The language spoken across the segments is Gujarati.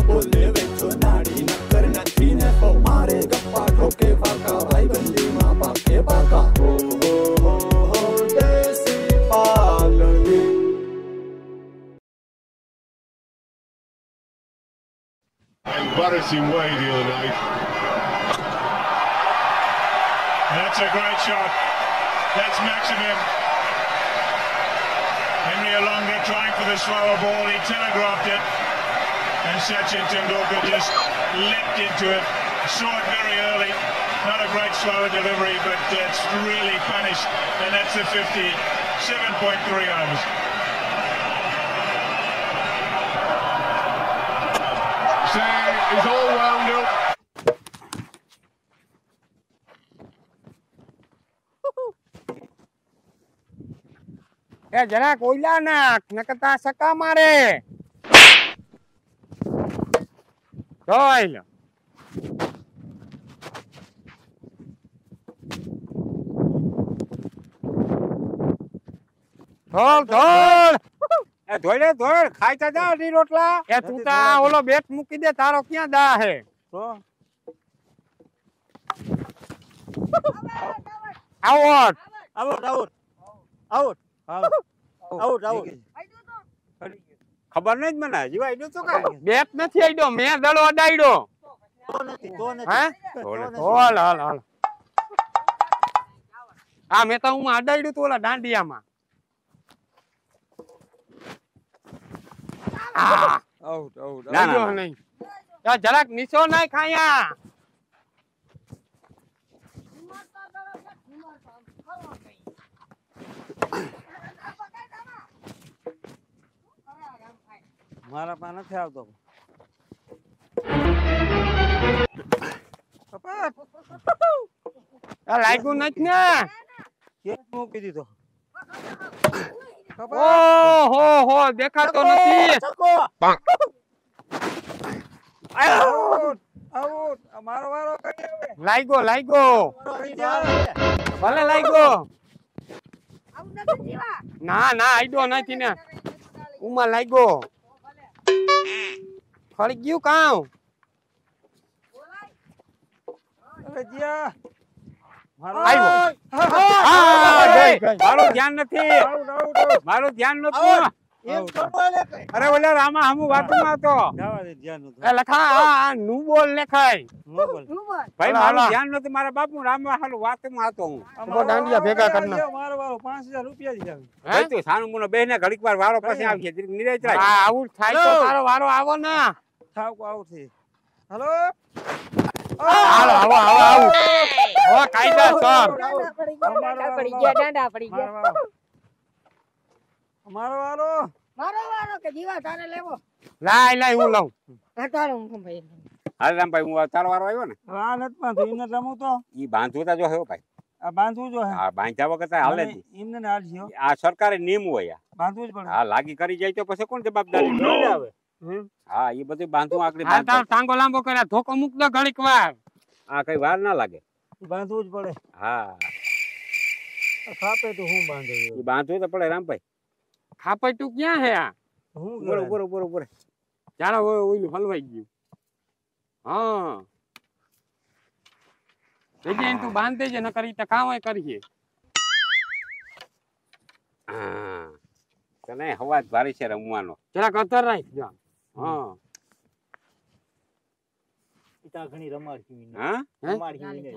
બોલે વેચો નાડી નકર નથી ને તો મારે ગપ્પા ઠોકે પાકા ભાઈ બંધીમાં પાકે પાકા હો દેસી Paldi. Embarrassing way the other night. That's a great shot. That's maximum. Henry Olunga trying for the slower ball. He telegraphed it. And Sachin Tendulkar just leapt into it. Saw it very early. Not a great slower delivery, but it's really punished. And that's the 57.3 overs. So he's all wound up. એ જરા કોઈલા નાખ નકતા સકા મારે જોઈ લો ધોળ ધોળ એ ધોળે ધોળ ખાઈતા જા ડી રોટલા એ તું તા ઓલો બેટ મૂકી દે તારો ક્યાં દા હે તો out out out out out out ખબર નહીં મને જીવા આઈડો તો કે બેટ નથી આઈડો મેં દડો અડાઈડો તો નથી હે હોલ હાલ હાલ આ મેં તો હું અડાઈડું તો ઓલા દાંડિયામાં આઉટ આઉટ ના નહીં યા જરાક નીચો નાય ખાયા મારા પા નથી આવતો પપ્પા લાગ્યું નથી ને કે મૂકી દીધો ઓહો હો દેખાતો નથી આઉટ આઉટ મારો વારો કરી હવે લાગ્યો લાગ્યો ભલે લાગ્યો આઉટ નથી જીવા ના ના આઈડો નથી ને ઉમા લાગ્યો ફળી ગયું કામ અરે જીયા મારું ધ્યાન નથી મારું ધ્યાન નતું અરે ઓલા રામા હમુ વાતમાં હતો લખા નું બોલ લખાય ભાઈ મારું ધ્યાન નતું મારા બાપુ રામા હાલું વાતમાં હતો હું દાંડિયા ભેગા કરના મારો વારો 5000 રૂપિયા દીધા હે તું સાનું મુનો બેને ઘડીક વાર વારો પછી આવશે નિરાય થાય આવું થાય તો તારો વારો આવો ના થાવ કો આવું છે હાલો હાલો હાલો હાલો ઓ કાયદા સર પડી ગયા ડાંડા પડી ગયા મારો વારો કે જીવા તારે લેવો લાય લાય હું લઉં તારો હું ભાઈ હાલ રામ ભાઈ હું તારો વારો આવ્યો ને આ નત માં તો ઇને રમું તો ઈ બાંધુતા જો હે ભાઈ આ બાંધવું જો હે આ બાંધ્યા વગર હાલે જ ઇમને ને હાલજો આ સરકારે નિયમ હોય બાંધવું જ પડે હા લાગી કરી જાય તો પછી કોણ જવાબદારી લઈ આવે હા ઈ બધું બાંધવું આકડી બાંધ તાર ટાંગો લાંબો કર્યા ધોકો મૂક દો ઘડીક વાર આ કઈ વાર ના લાગે બાંધવું જ પડે હા ખાપે તો હું બાંધે ઈ બાંધવું તો પડે રામભાઈ ખાપે તું ક્યાં હે આ હું બરોબર બરોબર ચાલો ઓલું હલવાઈ ગયું હા એટલે તું બાંધ દેજે ન કરી તો કામ કરીએ હા તને હવા ભારી છે રમવાનો જરાક અધર રાખ જા હા ઈતા ઘણી રમાડતી હા રમાડતી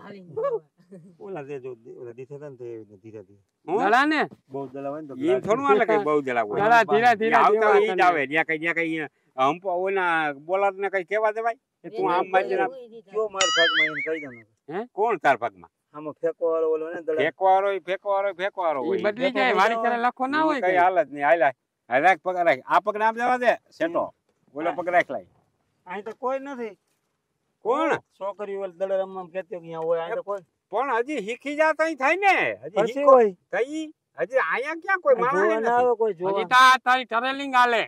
ઓલા દે જો ઓલા દીથે તન તે ધીરે ધીરે દડા ને બહુ દડા હોય તો ઈ થોડું આલે કઈ બહુ દડા હોય દડા ધીરે ધીરે આવતો ઈ જ આવે ન્યા કઈ હંપો ઓના બોલર ને કઈ કેવા દેવાય તું આમ મારીને કયો માર ભાગમાં એને કહી દઉં હે કોણ તાર ભાગમાં આમ ફેકવાળો ઓલો ને દડા ફેકવાળો હોય બદલી જાય વારી કરે લખો ના હોય કઈ હાલત નહીં હાલા રાખ પગ રાખ આ પગ નામ દેવા દે સેટો ઓલો પગ રાખ લાય અહીં તો કોઈ નથી કોણ છોકરી ઓલ દડા રમવા કેતો કે અહીંયા હોય અહીં તો કોઈ પણ હજી શીખી જા તઈ થાય ને હજી હોય તઈ હજી આયા ક્યાં કોઈ માણસ ના આવે કોઈ જોવા હજી તા તારી ટ્રેલિંગ આલે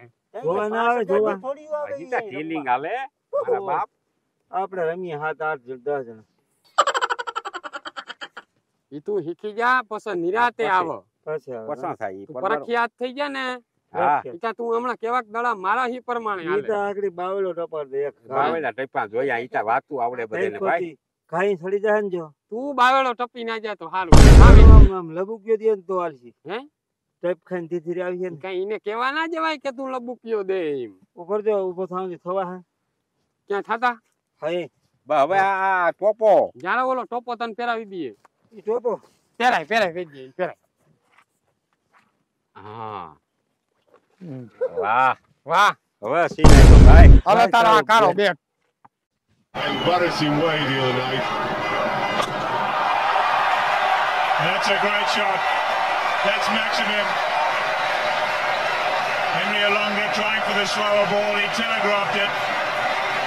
જોવા ના આવે જોવા થોડી આવે હજી તા ટ્રેલિંગ આલે મારા બાપ આપણે રમીએ 7 8 10 જણ ઈ તું શીખી જા પછી નિરાતે આવો પછી થાય પરખિયાત થઈ ગયા ને હા ઈતા તું હમણાં કેવાક દડા મારા હી પ્રમાણે હાલે ઈતા આગળી બાવળો ટપાર દે એક બાવેલા ટપા જોયા ઈતા વાતું આવડે બધાને ભાઈ ખાઈ સડી જાય ને જો તું બાવેલો ટપી ના જાય તો હારું આમ લબુક્યો દે તો હાલસી હે ટેપ ખાઈને ધીરે આવી છે કઈ એને કેવા ના જવાય કે તું લબુક્યો દે એમ ઉપર જો ઉભો થાવ થવા હે ક્યાં થાતા હાય હવે આ ટોપો જાણે ઓલો ટોપો તને પહેરાવી દઈએ ઈ ટોપો પહેરાય કહી દઈએ પહેરાય હા વાહ વાહ હવે સીનાઈ તો ભાઈ હવે તારો આ કારો બેટ Embarrassing way the other night. That's a great shot. That's Maximum. Henry Alonga trying for the slower ball. He telegraphed it.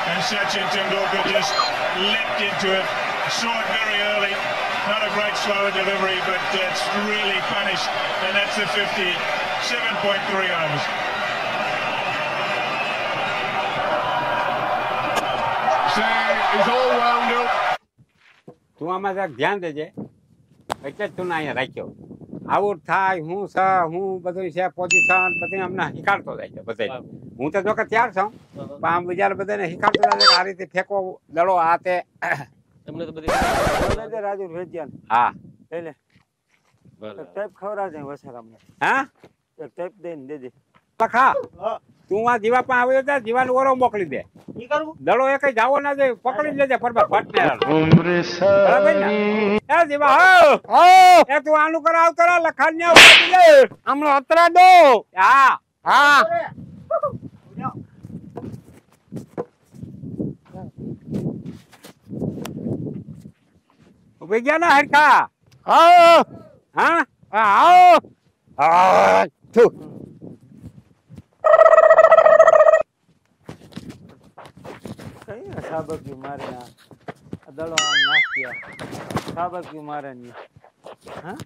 And Sachin Tendulkar just leapt into it. Saw it very early. Not a great slower delivery, but it's really punished. And that's the 50. 7.3 overs. Is all wound up. તું આમાં જરાક ધ્યાન દેજે એટલે જ તું અહીંયા રાખ્યો આઉટ થાય હું હું બધું છે પોઝિશન બધું અમને શીખાડતો જાય છે બધા હું તો જો કે તૈયાર છું પણ આમ બીજા બધાને શીખાડતો જાય કે આ રીતે ફેંકો દડો આ તે તમને તો બધી રાજુ વેચ્યા હા એટલે ટેપ ખવડાવજે વસારામને હા એક ટેપ દઈને દેજે લખા તું આ જીવા પણ આવ્યો છે જીવાનો ઓરો મોકલી દે દડો એ કઈ જાવો ના જાય પકડી લેજે ફરબા બરાબર ને એ જીવા હો એ તું આનું કર આવ કરા લખાણ ને ઉપાડી લે આમનો અતરા દો હા હા ઉભી ગયા ના હરખા હા હા આવો હા તું સાબક્યુ મારે દડો આમ નાખ્યા સાબક્યુ મારે ની હા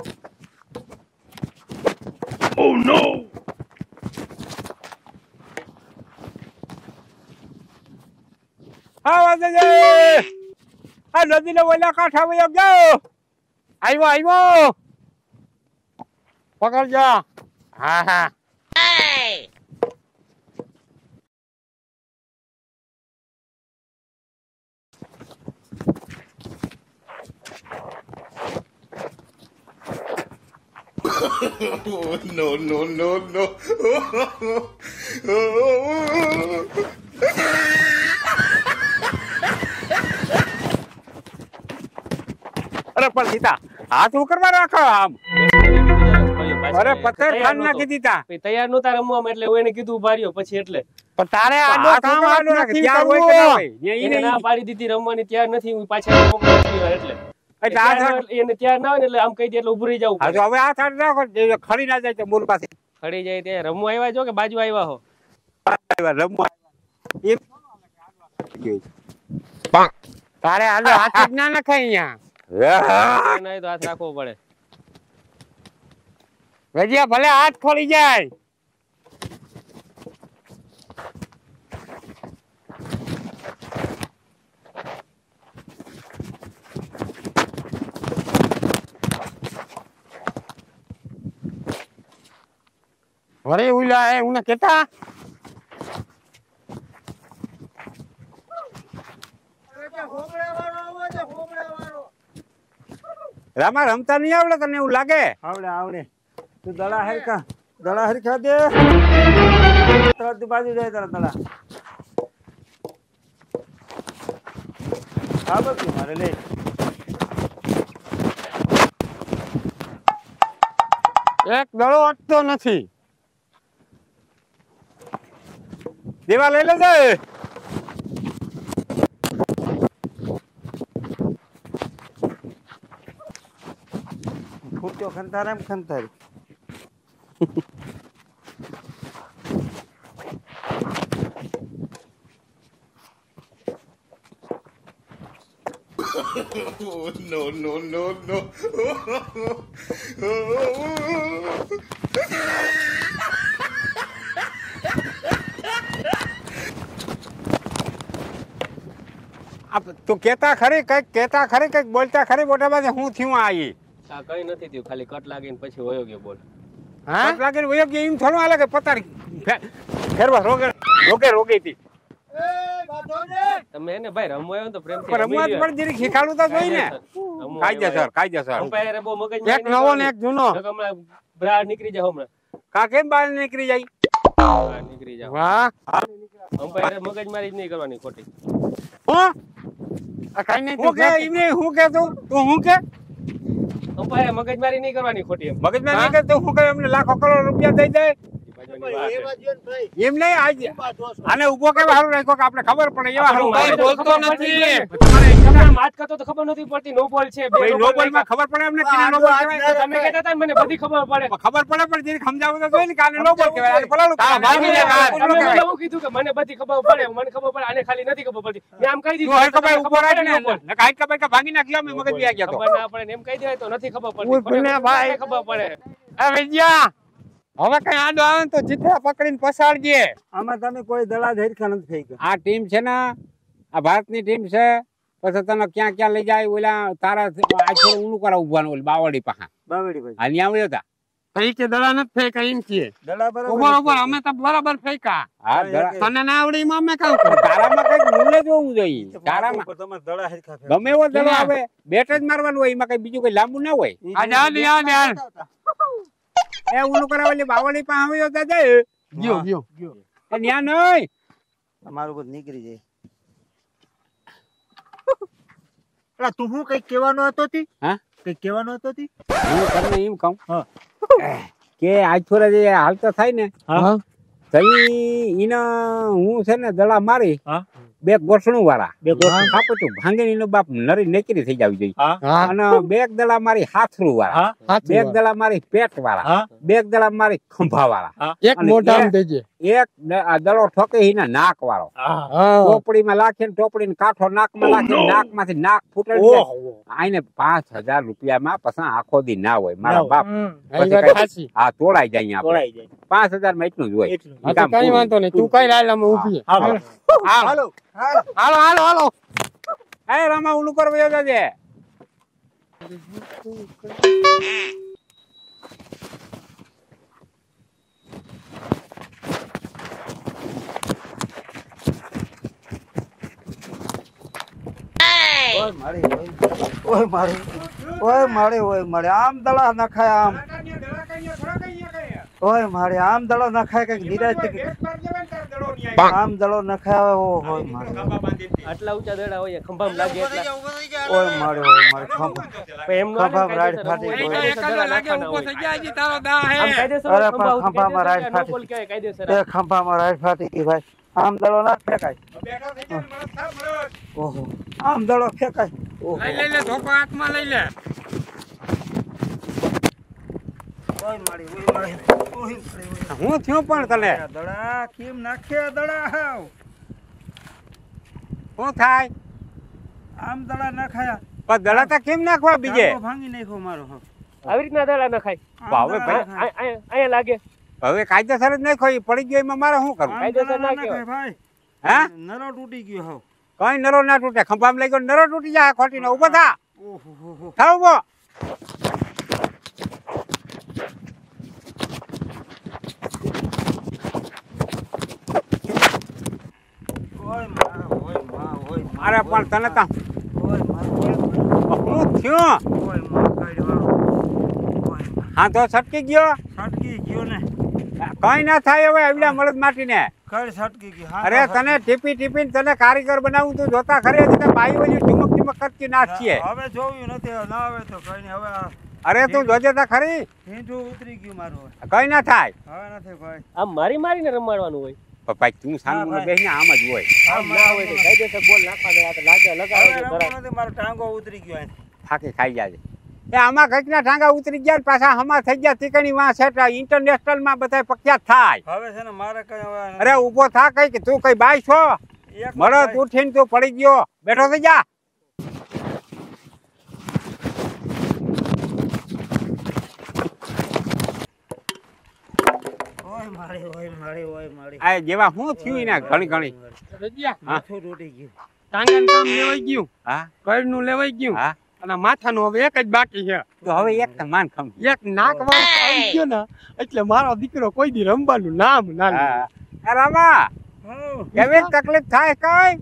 Oh no! હા વાજે આ નદીને ઓલા કાંઠા વયો ગયો આવ્યો પકડજો હા હા Oh, no, no, no, no. અરે પણ સીતા હાથ ઉપર રાખો આમ અરે પથ્થર ખાન નાખી દીધા તૈયાર નહોતા રમવામાં એટલે હું એને કીધું ભાર્યો પછી એટલે પણ તારે આડો કામ આડો રાખે ત્યાં હોય કે ના હોય એને ના પાડી દીધી રમવાની તૈયાર નથી હું પાછા એટલે એને તૈયાર ના હોય ને એટલે આમ કહી દે એટલે ઉભરી જવું હવે હાથ આડ રાખો ખડી ના જાય તો બોલ પાસે ખડી જાય તે રમવા આવ્યા છો કે બાજુ આવ્યા હો રમવા તારે હાલો હાથ જ ના નખાય અહીંયા નહીં તો હાથ રાખવો પડે ભજીયા ભલે હાથ ખોલી જાય વરે ઉલા એ ઉને કેતા રામા રમતા નહીં આવડે તને એવું લાગે આવડે તું દડા હરખા દે તરત બાજુ જાય તારા દડા સાબક્યુ મારે લે એક દડો અટતો નથી દેવા લઈ લેજે ફૂટ્યો ખંતાર એમ ખંતાર Oh, no, no, no, no. તું કેતા ખરી કઈક બોલતા ખરી મોટા ભાઈ હું થયું આવી કઈ નથી થયું ખાલી કટ લાગીને પછી હોયો ગયો બોલ પત લાગીને વયો ગયો એમ થોડું હાલે કે પતારી ફેરવા રોગે થી તમે એને ભાઈ રમવા આવ્યો તો પ્રેમથી પણ રમવા પણ જરી શીખાડું તો જોઈ ને કાયદેસર અમ્પાયરે બહુ મગજ એક નવો ને એક જૂનો હમણાં બહાર નીકળી જાય હમણાં કા કેમ બહાર નીકળી જાય બહાર નીકળી જાવ વાહ અમ્પાયરે મગજ મારી જ નહીં કરવાની ખોટી કઈ નહીં હું કે તું હું કે અમ્પાયરે મગજ મારી નહીં કરવાની ખોટી એમ મગજ માં નહીં કે તું હું કે એમને લાખો કરોડ રૂપિયા દઈ દે એમ નહીં આજ આને ઉભો કેવા હારું રાખ્યો કે આપણે ખબર પડે એવા હારું બોલતો નથી વાત કરતો તો ખબર નથી પડતી નો બોલ છે ભાઈ નો બોલ માં ખબર પડે એમને કે નો બોલ કહેવાય તમે કહેતા હતા મને બધી ખબર પડે પણ જે સમજાવું તો જોઈએ ને કે આને નો બોલ કહેવાય આને ફલાણું ભાગી લે તમે એવું કીધું કે મને બધી ખબર પડે મને ખબર પડે આને ખાલી નથી ખબર પડતી મેં આમ કહી દીધું તું હરકભાઈ ઉભો રાખ ને કાઈ કબાઈ કે ભાગી નાખ્યો મે મગજ બી ગયા તો ખબર ના પડે એમ કહી દેવાય તો નથી ખબર પડતી ભાઈ ખબર પડે એ વિજયા હવે કઈ આડો આવે તો જીથરા પકડીને પસાડજે આમાં તમે કોઈ દડા ધરખા નથી થઈ ગયા આ ટીમ છે ને આ ભારતની ટીમ છે પછી તને ક્યાં ક્યાં લઈ જાય ઓલા તારા આખો ઊનું કરા ઉભવાનું ઓલી બાવડી પાહા બાવડી ભાઈ હાલી આવ્યો તા કઈ કે દડા નથી ફેંકા એમ છે દડા બરાબર અમે તો બરાબર ફેંકા હા તને ના આવડી માં અમે કામ તારામાં કઈક મૂલ્ય જોવું જોઈએ તારામાં તમે દડા હરખા ગમે એવો દડો આવે બેટ જ મારવાનું હોય એમાં કઈ બીજું કઈ લાંબુ ના હોય એ ઊનું કરાવેલી બાવળી પાસે આવ્યો દાદા ગયો એ ન્યા નહીં તમારું બધું નીકળી જાય તું હું કઈ કહેવાનો હતો તી હા કઈ કહેવાનો હતો તી હું તમને એમ કહું કે આજ થોડા જે હાલતો થાય ને તઈ એને હું છે ને દડા મારી બે ગોઠણું વાળા બે ગોઠણું ખાપટું ભાંગીને એનો બાપ નરી નેકરી થઈ જવી જોઈએ અને બે દડા મારી હાથરું વાળા બે દડા મારી પેટ વાળા બે દડા મારી ખંભા વાળા એક મોઢા એક દડો ઠોકે એના નાક વાળો ટોપડીમાં લાખીને ટોપડીને કાંઠો નાકમાં લાખીને નાકમાંથી નાક ફૂટે આઈને 5000 રૂપિયામાં પછી આખો દી ના હોય મારા બાપ હા તોડાઈ જાય અહીંયા 5000 માં એટલું જ હોય કઈ વાંધો નહીં તું કઈ લાયલામાં ઊભી હાલો હાલો હાલો હાલો એ રામા ઉલું કરવા જજે ઓય મારે આમ દડા નખાય આમ ઓય મારે આમ દડો નખાય કઈક નિરાશ આમ દડો નખાય ઓય મારે આટલા ઊંચા દડા હોય ખંભામાં લાગે એટલા ઓય મારે ખંભામાં રાઈડ ફાટી ગઈ અરે ખંભામાં રાઈડ ફાટી ખંભામાં રાઈડ ફાટી ગઈ ભાઈ આમ દડો ના ફેંકાય ઓહો આમ દડો ફેંકાય લઈ લે ધોકો હાથમાં લઈ લે હું થયું પણ તને દડા કેમ નાખ્યા દડા હાવ શું થાય આમ દડા નાખાયા પણ દડા તો કેમ નાખવા બીજે ભાંગી નાખ્યો મારો આવી રીતના દડા નખાય હવે ભાઈ અહીંયા લાગે હવે કાયદેસર જ નાખ્યો પડી ગયો એમાં મારે શું કરવું કાયદેસર ના કહેવાય ભાઈ હા નરો તૂટી ગયો હાવ કઈ નરો ના તૂટે ખંભામાં લઈ ગયો નરો તૂટી જાય ખોટીને ઉભો થા ઓહો થાવ ઉભો અરે પણ તને તો હું થયો હા તો છટકી ગયો ને કઈ ના થાય હવે આવડા મળદ માટી ને કઈ છટકી ગયો અરે તને ટીપી ટીપી તને કારીગર બનાવું તું જોતા ખરે બાઈ વળી ચુમક ચુમક કરતી નાખીએ હવે જોયું નથી ના આવે તો કઈ નહીં હવે અરે તું જોજે તા ખરી હિંચું ઉતરી ગયું મારું કઈ ના થાય હવે નથી ભાઈ આમ મારીને રમાડવાનું હોય ભાઈ તું સામે બેસીને આમ જ હોય આમ ના હોય તો કાયદેસર બોલ નાખવા દે આ તો લાગે લગાવે મારો ટાંગો ઉતરી ગયો થાકી ખાઈ જાય એ આમાં ઘટના ઠાંગા ઉતરી ગયા પાછા હમા થઈ ગયા તીકણી માં સેટ ઇન્ટરનેશનલ માં બધા પ્રખ્યાત થાય હવે છે ને મારે કઈ હવે અરે ઉભો થા કઈ કે તું કઈ બાઈ છો મળત ઉઠીને તું પડી ગયો બેઠો થઈ જા આ જેવા હું થયું ને ઘણી ઘણી માથું તૂટી ગયું ટાંગન કામ લેવાઈ ગયું હા કઈ નું લેવાઈ ગયું હા અને માથાનું હવે એક જ બાકી છે. તો હવે એક માન ખમ એક નાક વાળ આવી ગયો ને એટલે મારો દીકરો કોઈ દી રમવાનું નામ ના લે. રામા એવી તકલીફ થાય કઈ?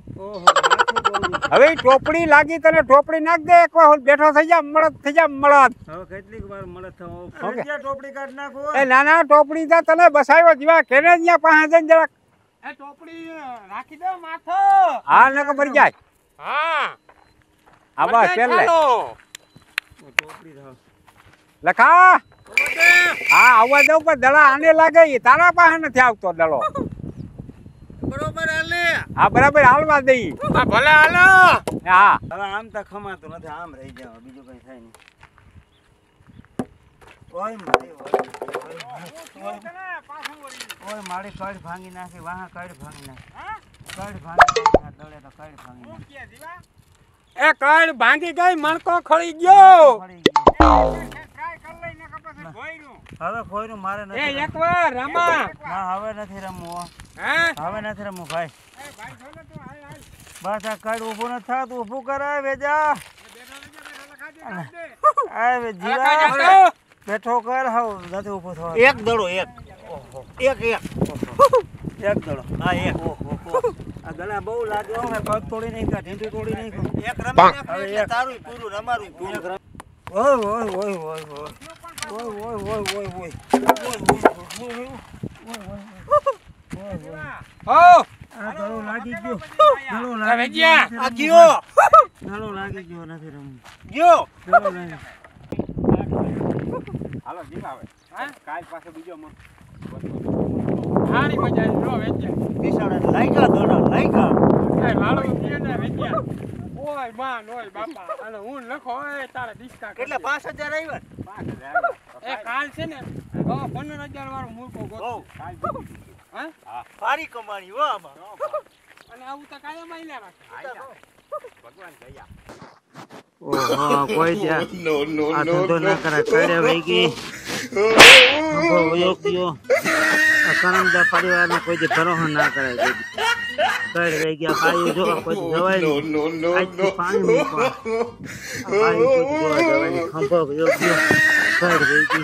હવે ટોપડી લાગી તને ટોપડી નાખ દે એક વાર બેઠો થઈ જા મળદ થઈ જા મળદ. હવે કેટલીક વાર મળે થવો ટોપડી કાઢ નાખો. એ નાના ટોપડી જા તને બસાવ્યો જીવા કેને અહીંયા પાસે જઈને જરાક એ ટોપડી રાખી દે માથો. હા ન ખબર જાય. હા આ બસ પેલે ટોપડી થાવ લખા. હા આવવા દઉં પણ દડા આને લાગે ઈ તારા પાસે નથી આવતો દડો. બરોબર હાલે. હા બરાબર હાલવા દઈ. આ ભલે હાલો. હા હવે આમ તો ખમાતું નથી આમ રહી જાવ બીજું કઈ થાય નહીં. ઓય મારી કડ ભાંગી નાખી વાહ કડ ભાંગી નાખી કડ ભાંગી દળે તો કડ ભાંગી નાખી. એ કડ ભાંગી ગઈ મણકો ખળી ગયો. હવે કોઈનું મારે એ નથી એકવાર રામા. ના હવે નથી રમવું હે હવે નથી રમવું ભાઈ. બસ આ કડ ઊભું નથી થતું ઊભું કરાય વેજા આ જીવા બેઠો કર હાવ નથી ઊભો થવા. એક દડો એક એક એક એક દડો હા એક આ ગળા બહુ લાગે હો પગ તોડી નહીં કા ઢીંડી તોડી નહીં એક રમી હવે એક તારું પૂરું રમારું પૂરું. ઓય ઓય ઓય ઓય ઓય ઓય ઓય ઓય ઓય હો આ દડો લાગી ગયો દડો હવે લાગી ગયા. આ ગયો દડો લાગી ગયો નથી રમવું ગયો દડો લાગી હાલો જીવા હવે. કાલ પાસે બીજો મન સારી મજા આવી રો વેચ્યા. બિસાડા લાગ્યા દડો લાગ્યા એ લાડો પીએ ને વેચ્યા. ઓય માન ઓય બાપા અને હું લખો એ તારા ડિસ્કા કેટલા 5000 આવ્યા 5000 એ કાલ છે ને 15000 વાળો મૂર્ખો ગોતો. હા ભારી કમાણી હો આમાં અને આવું તો કાયમ આઈ લે રાખે. ભગવાન દયા. ઓહો કોઈ ત્યાં No, no, આ no, ધંધો no. ના કરે કડે વઈ ગઈ યોગ્યો આ કરમદા પરિવારનો કોઈ દી ભરોસો ના કરે કડ વઈ ગયા પાયું જો કોઈ દી જવાય No, નહીં. no, no, આજથી no. પાણી મૂકવા આ પાયું કોઈ દી જોવા જવાય નહીં. ખંભો યોગ્યો કડ વઈ ગઈ